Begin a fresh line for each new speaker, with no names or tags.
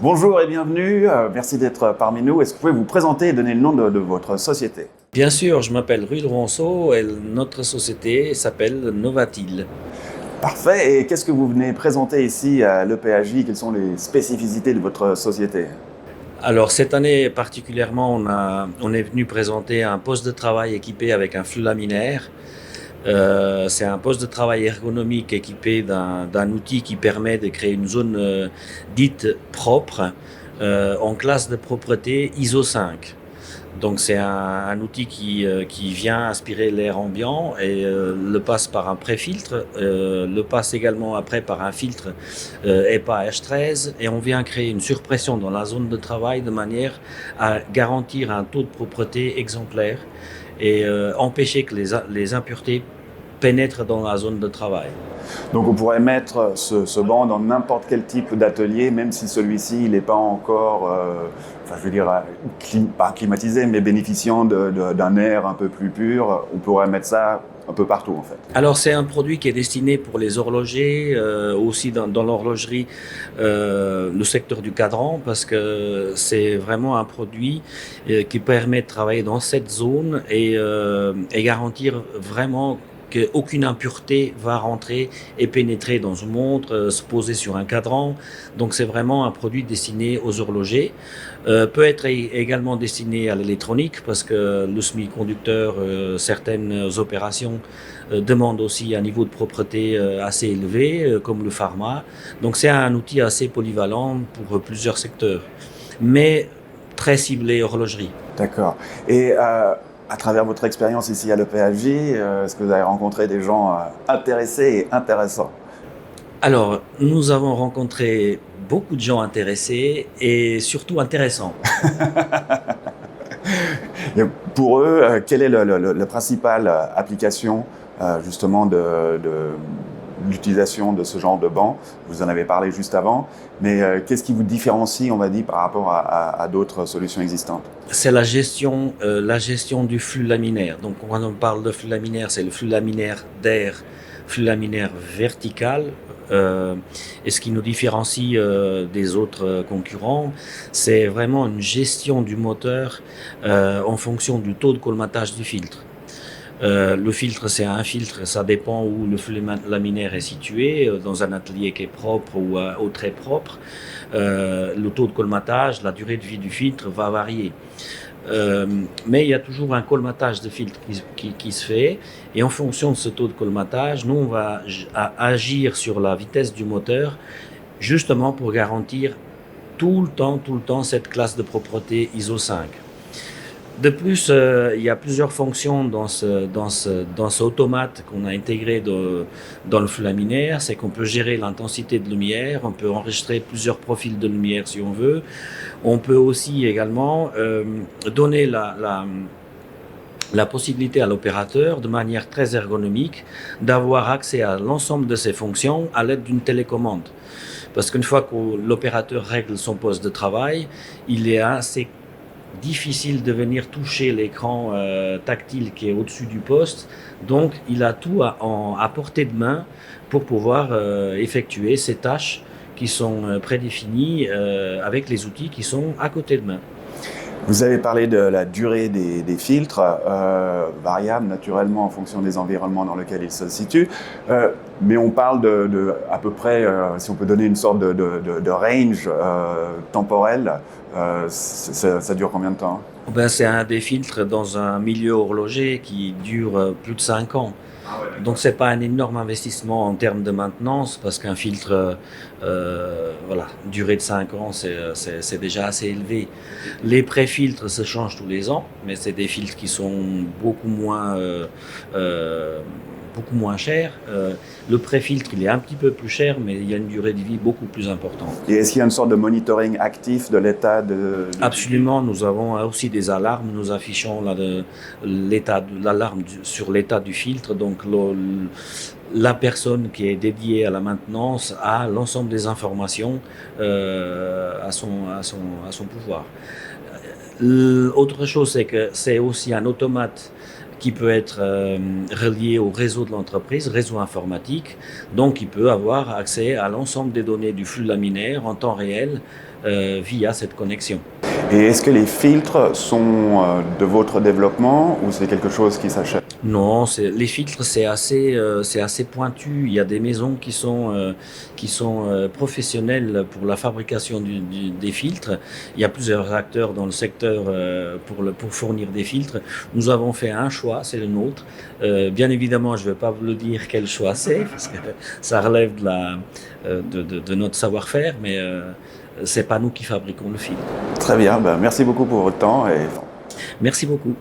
Bonjour et bienvenue, merci d'être parmi nous. Est-ce que vous pouvez vous présenter et donner le nom de votre société?
Bien sûr, je m'appelle Ruy Ronceau et notre société s'appelle Novatil.
Parfait, et qu'est-ce que vous venez présenter ici à l'EPAJ? Quelles sont les spécificités de votre société?
Alors cette année particulièrement, on est venu présenter un poste de travail équipé avec un flux laminaire. C'est un poste de travail ergonomique équipé d'un outil qui permet de créer une zone dite propre en classe de propreté ISO 5. Donc c'est un outil qui vient aspirer l'air ambiant et le passe par un pré-filtre, le passe également après par un filtre EPA H13 et on vient créer une surpression dans la zone de travail de manière à garantir un taux de propreté exemplaire et empêcher que les impuretés pénètrent dans la zone de travail.
Donc on pourrait mettre ce banc dans n'importe quel type d'atelier, même si celui-ci n'est pas encore, pas climatisé, mais bénéficiant d'un air un peu plus pur. On pourrait mettre ça un peu partout en fait.
Alors c'est un produit qui est destiné pour les horlogers, aussi dans l'horlogerie, le secteur du cadran, parce que c'est vraiment un produit qui permet de travailler dans cette zone et garantir vraiment qu'aucune impureté va rentrer et pénétrer dans une montre, se poser sur un cadran. Donc c'est vraiment un produit destiné aux horlogers. Peut être également destiné à l'électronique parce que le semi-conducteur, certaines opérations demandent aussi un niveau de propreté assez élevé, comme le pharma. Donc c'est un outil assez polyvalent pour plusieurs secteurs, mais très ciblé horlogerie.
D'accord. Et à travers votre expérience ici à l'EPAJ, est-ce que vous avez rencontré des gens intéressés et intéressants?
Alors, nous avons rencontré beaucoup de gens intéressés et surtout intéressants.
Et pour eux, quelle est la principale application justement de l'utilisation de ce genre de banc? Vous en avez parlé juste avant, mais qu'est-ce qui vous différencie, on va dire, par rapport à d'autres solutions existantes?
C'est la gestion du flux laminaire. Donc, quand on parle de flux laminaire, c'est le flux laminaire d'air, flux laminaire vertical. Et ce qui nous différencie des autres concurrents, c'est vraiment une gestion du moteur en fonction du taux de colmatage du filtre. Le filtre, c'est un filtre, ça dépend où le flux laminaire est situé, dans un atelier qui est propre ou au très propre. Le taux de colmatage, la durée de vie du filtre va varier. Mais il y a toujours un colmatage de filtre qui se fait et en fonction de ce taux de colmatage, nous on va agir sur la vitesse du moteur justement pour garantir tout le temps cette classe de propreté ISO 5. De plus, il y a plusieurs fonctions dans ce automate qu'on a intégré dans le flux laminaire. C'est qu'on peut gérer l'intensité de lumière, on peut enregistrer plusieurs profils de lumière si on veut. On peut aussi également donner la possibilité à l'opérateur, de manière très ergonomique, d'avoir accès à l'ensemble de ces fonctions à l'aide d'une télécommande. Parce qu'une fois que l'opérateur règle son poste de travail, il est assez difficile de venir toucher l'écran tactile qui est au-dessus du poste. Donc, il a tout à portée de main pour pouvoir effectuer ces tâches qui sont prédéfinies avec les outils qui sont à côté de main.
Vous avez parlé de la durée des filtres, variable naturellement en fonction des environnements dans lesquels ils se situent, mais on parle à peu près, si on peut donner une sorte de range temporel, ça dure combien de temps?
Ben, c'est un des filtres dans un milieu horloger qui dure plus de 5 ans. Donc c'est pas un énorme investissement en termes de maintenance parce qu'un filtre, durée de 5 ans, c'est déjà assez élevé. Les pré-filtres se changent tous les ans, mais c'est des filtres qui sont beaucoup moins chers. Le pré-filtre, il est un petit peu plus cher, mais il y a une durée de vie beaucoup plus importante.
Et est-ce qu'il y a une sorte de monitoring actif de l'état
Absolument, nous avons aussi des alarmes. Nous affichons l'alarme sur l'état du filtre. Donc, la personne qui est dédiée à la maintenance a l'ensemble des informations à son pouvoir. Autre chose, c'est que c'est aussi un automate qui peut être relié au réseau de l'entreprise, réseau informatique. Donc, il peut avoir accès à l'ensemble des données du flux laminaire en temps réel via cette connexion.
Et est-ce que les filtres sont de votre développement ou c'est quelque chose qui s'achète?
Non, les filtres, c'est assez pointu. Il y a des maisons qui sont professionnelles pour la fabrication des filtres. Il y a plusieurs acteurs dans le secteur pour fournir des filtres. Nous avons fait un choix, c'est le nôtre. Bien évidemment, je ne vais pas vous le dire quel choix c'est, parce que ça relève de notre savoir-faire, mais c'est pas nous qui fabriquons le filtre.
Très bien, ben, merci beaucoup pour votre temps et
Merci beaucoup.